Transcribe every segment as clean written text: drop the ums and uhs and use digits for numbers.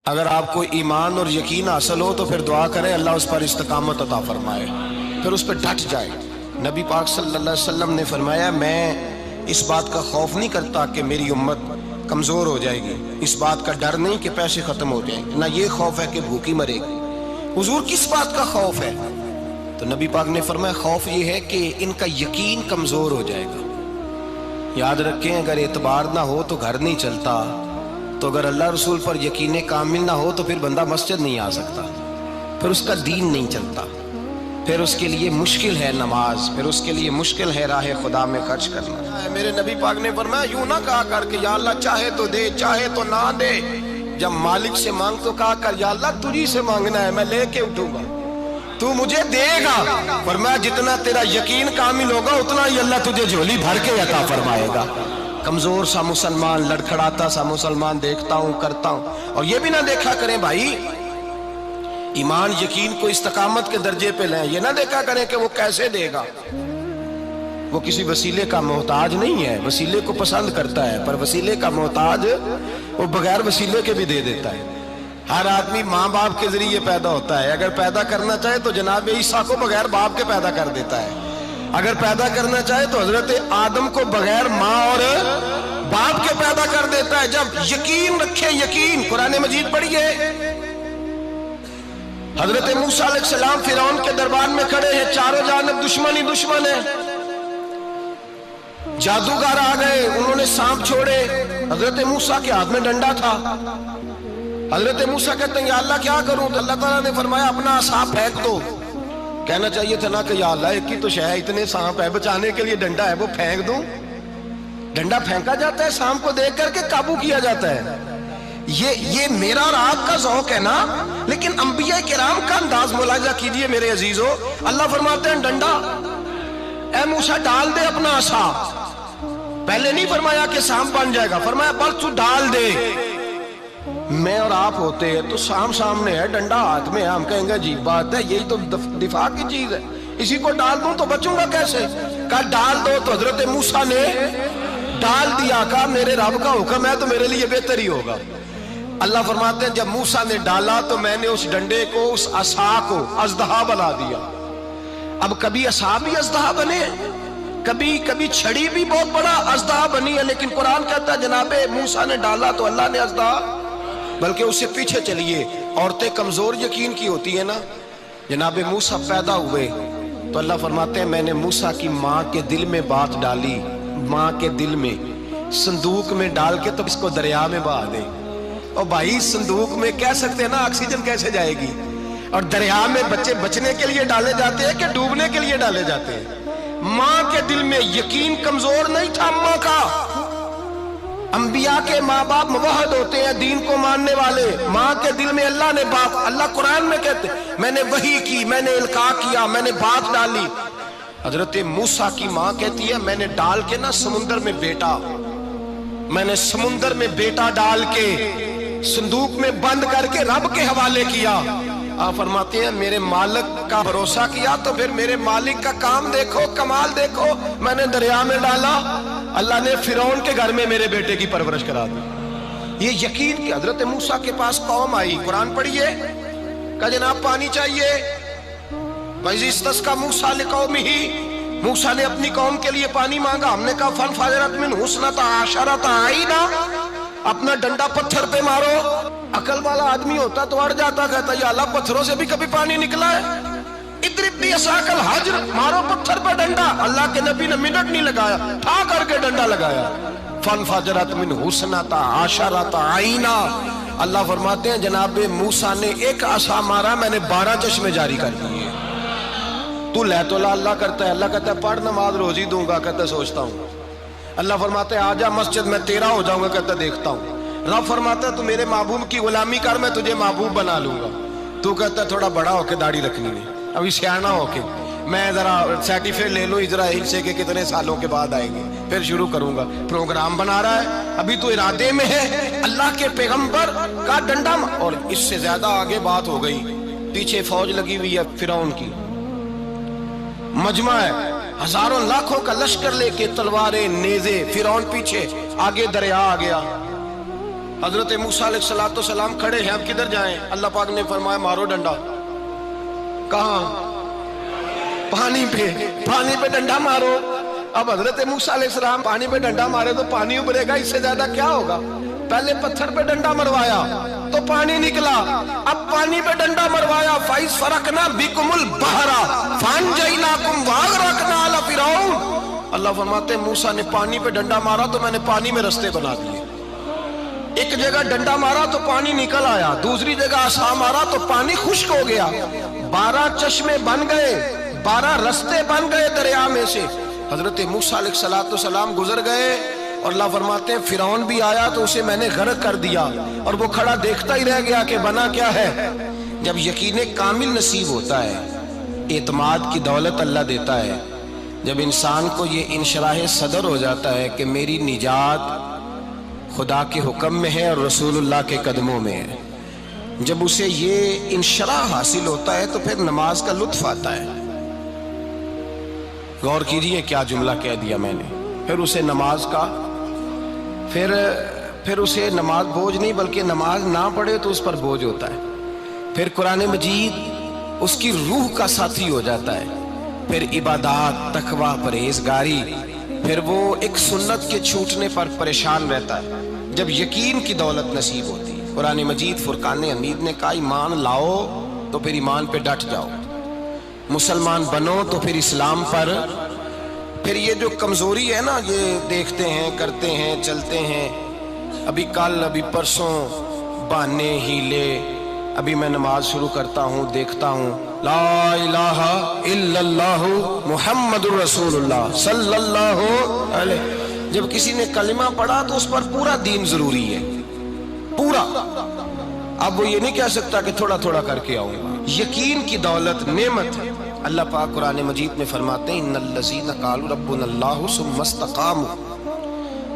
اگر آپ کو ایمان اور یقین حاصل ہو تو پھر دعا کریں اللہ اس پر استقامت عطا فرمائے، پھر اس پہ ڈٹ جائے۔ نبی پاک صلی اللہ علیہ وسلم نے فرمایا میں اس بات کا خوف نہیں کرتا کہ میری امت کمزور ہو جائے گی، اس بات کا ڈر نہیں کہ پیسے ختم ہو جائیں گے، نہ یہ خوف ہے کہ بھوکی مرے گی۔ حضور کس بات کا خوف ہے؟ تو نبی پاک نے فرمایا خوف یہ ہے کہ ان کا یقین کمزور ہو جائے گا۔ یاد رکھیں اگر اعتبار نہ ہو تو گھر نہیں چلتا، تو اگر اللہ رسول پر یقین کامل نہ ہو تو پھر بندہ مسجد نہیں آ سکتا، پھر اس کا دین نہیں چلتا، پھر اس کے لیے مشکل ہے نماز، پھر اس کے لیے مشکل ہے راہ خدا میں خرچ کرنا۔ میرے نبی پاک نے فرمایا یوں نہ کہا کر کہ یا اللہ چاہے تو دے چاہے تو نہ دے، جب مالک سے مانگ تو کہا کر یا اللہ تجھی سے مانگنا ہے، میں لے کے اٹھوں گا، تو مجھے دے گا۔ فرمایا جتنا تیرا یقین کامل ہوگا اتنا ہی اللہ تجھے جھولی بھر کے عطا فرمائے گا۔ کمزور سا مسلمان، لڑکھڑاتا سا مسلمان دیکھتا ہوں کرتا ہوں، اور یہ بھی نہ دیکھا کریں بھائی ایمان یقین کو استقامت کے درجے پہ لیں، یہ نہ دیکھا کریں کہ وہ کیسے دے گا، وہ کسی وسیلے کا محتاج نہیں ہے، وسیلے کو پسند کرتا ہے، پر وسیلے کا محتاج وہ بغیر وسیلے کے بھی دے دیتا ہے۔ ہر آدمی ماں باپ کے ذریعے پیدا ہوتا ہے، اگر پیدا کرنا چاہے تو جناب عیسیٰ کو بغیر باپ کے پیدا کر دیتا ہے، اگر پیدا کرنا چاہے تو حضرت آدم کو بغیر ماں اور باپ کے پیدا کر دیتا ہے۔ جب یقین رکھیں، یقین قرآن مجید پڑھیے، حضرت موسیٰ علیہ السلام فرعون کے دربار میں کھڑے ہیں، چاروں جانب دشمن ہی دشمن ہے، جادوگر آ گئے، انہوں نے سانپ چھوڑے، حضرت موسیٰ کے ہاتھ میں ڈنڈا تھا۔ حضرت موسیٰ کہتے ہیں یا اللہ کیا کروں؟ تو اللہ تعالیٰ نے فرمایا اپنا عصا پھینک دو۔ کہنا چاہیے تھا نا کہ یا اللہ ایک ہی تو شے ہے، اتنے سانپ ہے، بچانے کے لیے ڈنڈا ہے وہ پھینک دوں؟ ڈنڈا پھینکا جاتا ہے، سانپ کو دیکھ کر کے قابو کیا جاتا ہے۔ یہ میرا اور آپ کا ذوق ہے نا، لیکن انبیاء کرام کا انداز ملاحظہ کیجئے میرے عزیزو۔ اللہ فرماتے ہیں ڈنڈا، اے موسیٰ ڈال دے اپنا عصا۔ پہلے نہیں فرمایا کہ سانپ بن جائے گا، فرمایا بس تو ڈال دے۔ میں اور آپ ہوتے ہیں تو سام سامنے ہے، ڈنڈا ہاتھ میں ہے، ہم کہیں گے عجیب بات ہے، یہی تو دفاع کی چیز ہے، اسی کو ڈال دوں تو بچوں گا کیسے؟ کہا ڈال دو، تو حضرت موسیٰ نے ڈال دیا، کہا میرے رب کا حکم ہے تو میرے لیے بہتر ہی ہوگا۔ اللہ فرماتے ہیں جب موسیٰ نے ڈالا تو میں نے اس ڈنڈے کو، اس عصا کو اژدہا بنا دیا۔ اب کبھی عصا بھی اژدہا بنے، کبھی چھڑی بھی بہت بڑا اژدہا بنی ہے، لیکن قرآن کہتا ہے جناب موسیٰ نے ڈالا تو اللہ نے اژدہا، بلکہ اس سے پیچھے چلیے، عورتیں کمزور یقین کی ہوتی ہیں نا۔ جناب موسیٰ پیدا ہوئے تو اللہ فرماتے ہیں میں نے موسیٰ کی ماں کے دل میں بات ڈالی، ماں کے دل میں صندوق میں ڈال کے تو اس کو دریا میں بہا دے۔ اور بھائی صندوق میں کہہ سکتے ہیں نا آکسیجن کیسے جائے گی، اور دریا میں بچے بچنے کے لیے ڈالے جاتے ہیں کہ ڈوبنے کے لیے ڈالے جاتے ہیں؟ ماں کے دل میں یقین کمزور نہیں تھا ماں کا۔ انبیاء کے ماں باپ موحد ہوتے ہیں، دین کو ماننے والے، ماں کے دل میں اللہ نے بات، اللہ قرآن میں کہتے میں نے وحی کی، میں نے القاء کیا، میں نے بات ڈالی۔ حضرت موسیٰ کی ماں کہتی ہے میں نے ڈال کے نا سمندر میں بیٹا، میں نے سمندر میں بیٹا ڈال کے صندوق میں بند کر کے رب کے حوالے کیا۔ آپ فرماتے ہیں میرے مالک کا بھروسہ کیا تو پھر میرے مالک کا کام دیکھو، کمال دیکھو، میں نے دریا میں ڈالا، اللہ نے فرعون کے گھر میں میرے بیٹے کی پرورش کرا دی۔ یہ یقین کہ حضرت موسیٰ کے پاس قوم آئی، قرآن پڑھیے، کہا جناب پانی چاہیے، وَإِذِ اسْتَسْقَىٰ مُوسَىٰ لِقَوْمِهِ، موسیٰ نے اپنی قوم کے لیے پانی مانگا، ہم نے کہا فَانْفَجَرَتْ مِنْهُ اثْنَتَا عَشَرَةَ عَيْنًا، اپنا ڈنڈا پتھر پہ مارو۔ عقل والا آدمی ہوتا تو اڑ جاتا، کہتا یا اللہ پتھروں سے بھی کبھی پانی نکلا ہے؟ اضرب بعصاک الحجر، مارو پتھر پہ ڈنڈا۔ اللہ کے نبی نے منٹ نہیں لگایا، ٹھا کر کے ڈنڈا لگایا، فَانْفَجَرَتْ مِنْهُ اثْنَتَا عَشَرَةَ عَيْنًا۔ اللہ فرماتے ہیں جناب موسیٰ نے ایک عصا مارا، میں نے 12 چشمے جاری کر دیے۔ تو لے تو لا اللہ کرتا ہے، اللہ کہتا ہے پڑھ نماز روزی دوں گا، کہتا ہے سوچتا ہوں۔ اللہ فرماتا ہے آجا مسجد میں تیرا ہو جاؤں گا، کہتا ہے دیکھتا ہوں۔ رب فرماتا ہے تو میرے محبوب کی غلامی کر، میں تجھے محبوب بنا لوں گا۔ تو کہتا ہے تھوڑا بڑا ہو کے داڑھی رکھنی نہیں، ابھی سیانا ہو کے میں ذرا سرٹیفکیٹ لے لوں اسرائیل سے کہ کتنے سالوں کے بعد آئیں گے، پھر شروع کروں گا۔ پروگرام بنا رہا ہے، ابھی تو ارادے میں ہے۔ اللہ کے پیغمبر کا ڈنڈا، اور اس سے زیادہ آگے بات ہو گئی، پیچھے فوج لگی ہوئی ہے فرعون کی، مجمع ہے، ہزاروں لاکھوں کا لشکر لے کے، تلواریں نیزے، فرعون پیچھے، آگے دریا آ گیا۔ حضرت موسیٰ علیہ السلام کھڑے ہیں، اب کدھر جائیں؟ اللہ پاک نے فرمایا مارو ڈنڈا۔ کہاں؟ پانی پہ ڈنڈا مارو۔ اب حضرت موسیٰ علیہ السلام پانی پہ ڈنڈا مارے تو پانی ابھرے گا، اس سے زیادہ کیا ہوگا؟ پہلے پتھر پہ ڈنڈا مروایا تو پانی نکلا، اب پانی پہ ڈنڈا مروایا فَإِذْ فَرَقْنَا بِكُمُ الْبَحْرَ فَأَنْجَيْنَاكُمْ وَأَغْرَقْنَا آلَ فِرْعَوْنَ۔ اللہ فرماتے ہیں موسیٰ نے پانی پہ ڈنڈا مارا تو میں نے پانی میں رستے بنا دیے۔ ایک جگہ ڈنڈا مارا تو پانی نکل آیا، دوسری جگہ عصا مارا تو پانی خشک ہو گیا، 12 چشمے بن گئے، 12 رستے بن گئے دریا میں سے۔ حضرت موسیٰ علیہ السلام گزر گئے اور اللہ فرماتے ہیں فرعون بھی آیا تو اسے میں نے غرق کر دیا، اور وہ کھڑا دیکھتا ہی رہ گیا کہ بنا کیا ہے۔ جب یقین کامل نصیب ہوتا ہے، اعتماد کی دولت اللہ دیتا ہے، جب انسان کو یہ انشراح صدر ہو جاتا ہے کہ میری نجات خدا کے حکم میں ہے اور رسول اللہ کے قدموں میں ہے، جب اسے یہ انشراح حاصل ہوتا ہے تو پھر نماز کا لطف آتا ہے۔ غور کیجئے کیا جملہ کہہ دیا میں نے۔ پھر اسے نماز کا پھر اسے نماز بوجھ نہیں، بلکہ نماز نہ پڑھے تو اس پر بوجھ ہوتا ہے۔ پھر قرآن مجید اس کی روح کا ساتھی ہو جاتا ہے، پھر عبادات، تقوی، پرہیزگاری، پھر وہ ایک سنت کے چھوٹنے پر پریشان رہتا ہے جب یقین کی دولت نصیب ہوتی ہے۔ قرآن مجید فرقان حمید نے کہا ایمان لاؤ تو پھر ایمان پہ ڈٹ جاؤ، مسلمان بنو تو پھر اسلام پر۔ پھر یہ جو کمزوری ہے نا، یہ دیکھتے ہیں، کرتے ہیں، چلتے ہیں، ابھی کل، ابھی پرسوں، بہانے، ہیلے، ابھی میں نماز شروع کرتا ہوں، دیکھتا ہوں لا الہ الا اللہ محمد الرسول اللہ صلی اللہ علیہ۔ جب کسی نے کلمہ پڑھا تو اس پر پورا دین ضروری ہے، پورا۔ اب وہ یہ نہیں کہہ سکتا کہ تھوڑا تھوڑا کر کے آؤں گا۔ یقین کی دولت نعمت ہے۔ اللہ پاک قرآن مجید میں فرماتے ہیں ان الذین قالوا ربنا اللہ ثم استقاموا،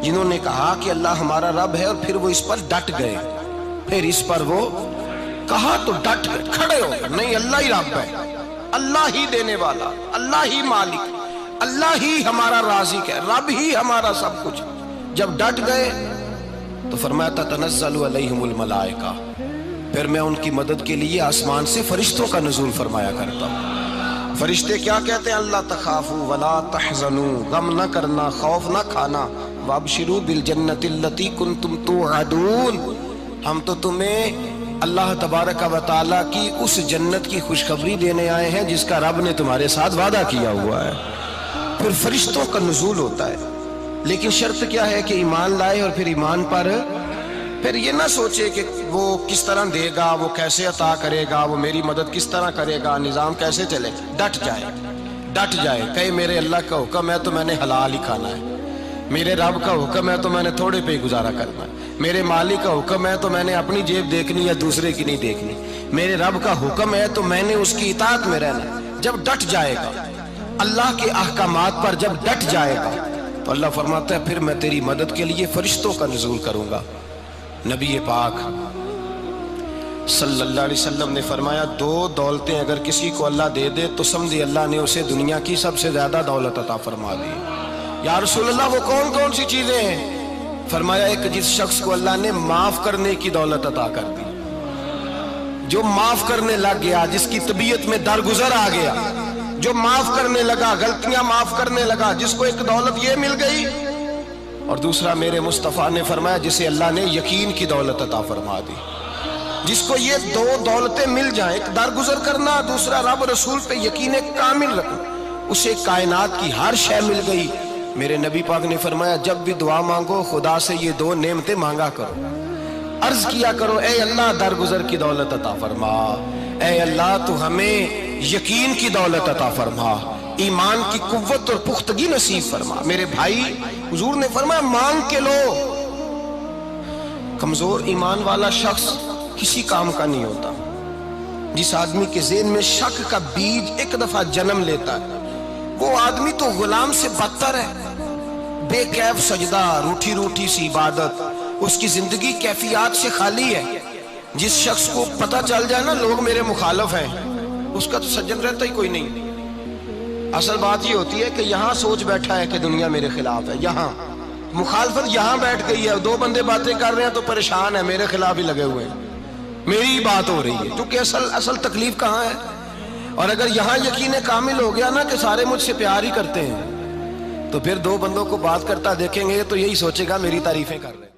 جنہوں نے کہا کہ اللہ ہمارا رب ہے اور پھر وہ اس پر ڈٹ گئے، پھر اس پر وہ کہا تو ڈٹ گئے، کھڑے ہو گئے، نہیں اللہ ہی رب ہے، اللہ ہی دینے والا، اللہ ہی مالک، اللہ ہی ہمارا رازق ہے، رب ہی ہمارا سب کچھ۔ جب ڈٹ گئے تو فرمایا تتنزل علیہم الملائکہ، پھر میں ان کی مدد کے لیے آسمان سے فرشتوں کا نزول فرمایا کرتا ہوں۔ فرشتے کیا کہتے ہیں؟ اللہ تخافوا ولا تحزنوا، غم نہ کرنا، خوف نہ کھانا، وابشروا بالجنۃ التی کنتم توعدون، ہم تو تمہیں اللہ تبارک و تعالیٰ کی اس جنت کی خوشخبری دینے آئے ہیں جس کا رب نے تمہارے ساتھ وعدہ کیا ہوا ہے۔ پھر فرشتوں کا نزول ہوتا ہے، لیکن شرط کیا ہے کہ ایمان لائے، اور پھر ایمان پر پھر یہ نہ سوچے کہ وہ کس طرح دے گا، وہ کیسے عطا کرے گا، وہ میری مدد کس طرح کرے گا، نظام کیسے چلے۔ ڈٹ جائے کہے میرے اللہ کا حکم ہے تو میں نے حلال ہی کھانا ہے، میرے رب کا حکم ہے تو میں نے تھوڑے پہ ہی گزارا کرنا ہے، میرے مالک کا حکم ہے تو میں نے اپنی جیب دیکھنی یا دوسرے کی نہیں دیکھنی، میرے رب کا حکم ہے تو میں نے اس کی اطاعت میں رہنا۔ جب ڈٹ جائے گا اللہ کے احکامات پر، جب ڈٹ جائے گا تو اللہ فرماتا ہے پھر میں تیری مدد کے لیے فرشتوں کا نزول کروں گا۔ نبی پاک صلی اللہ علیہ وسلم نے فرمایا 2 دولتیں اگر کسی کو اللہ دے دے تو سمجھے اللہ نے اسے دنیا کی سب سے زیادہ دولت عطا فرما دی۔ یا رسول اللہ وہ کون کون سی چیزیں ہیں؟ فرمایا ایک جس شخص کو اللہ نے معاف کرنے کی دولت عطا کر دی، جو معاف کرنے لگ گیا، جس کی طبیعت میں درگزر آ گیا، جو معاف کرنے لگا، غلطیاں معاف کرنے لگا، جس کو ایک دولت یہ مل گئی، اور دوسرا میرے مصطفیٰ نے فرمایا جسے اللہ نے یقین کی دولت عطا فرما دی۔ جس کو یہ 2 دولتیں مل جائیں، ایک درگزر کرنا، دوسرا رب رسول پہ یقین کامل رکھنا، اسے کائنات کی ہر شے مل گئی۔ میرے نبی پاک نے فرمایا جب بھی دعا مانگو خدا سے یہ 2 نعمتیں مانگا کرو، عرض کیا کرو اے اللہ درگزر کی دولت عطا فرما، اے اللہ تو ہمیں یقین کی دولت عطا فرما، ایمان کی قوت اور پختگی نصیب فرما۔ میرے بھائی حضور نے فرمایا مانگ کے لو۔ کمزور ایمان والا شخص کسی کام کا نہیں ہوتا۔ جس آدمی کے ذہن میں شک کا بیج ایک دفعہ جنم لیتا ہے وہ آدمی تو غلام سے بدتر ہے۔ بے کیف سجدہ، روٹھی روٹھی سی عبادت، اس کی زندگی کیفیات سے خالی ہے۔ جس شخص کو پتہ چل جائے نا لوگ میرے مخالف ہیں، اس کا تو سجن رہتا ہی کوئی نہیں۔ اصل بات یہ ہوتی ہے کہ یہاں سوچ بیٹھا ہے کہ دنیا میرے خلاف ہے، مخالفت یہاں بیٹھ گئی ہے، دو بندے باتیں کر رہے ہیں تو پریشان ہے، میرے خلاف ہی لگے ہوئے ہیں، میری ہی بات ہو رہی ہے، کیونکہ اصل تکلیف کہاں ہے؟ اور اگر یہاں یقین کامل ہو گیا نا کہ سارے مجھ سے پیار ہی کرتے ہیں، تو پھر دو بندوں کو بات کرتا دیکھیں گے تو یہی سوچے گا میری تعریفیں کر رہے ہیں۔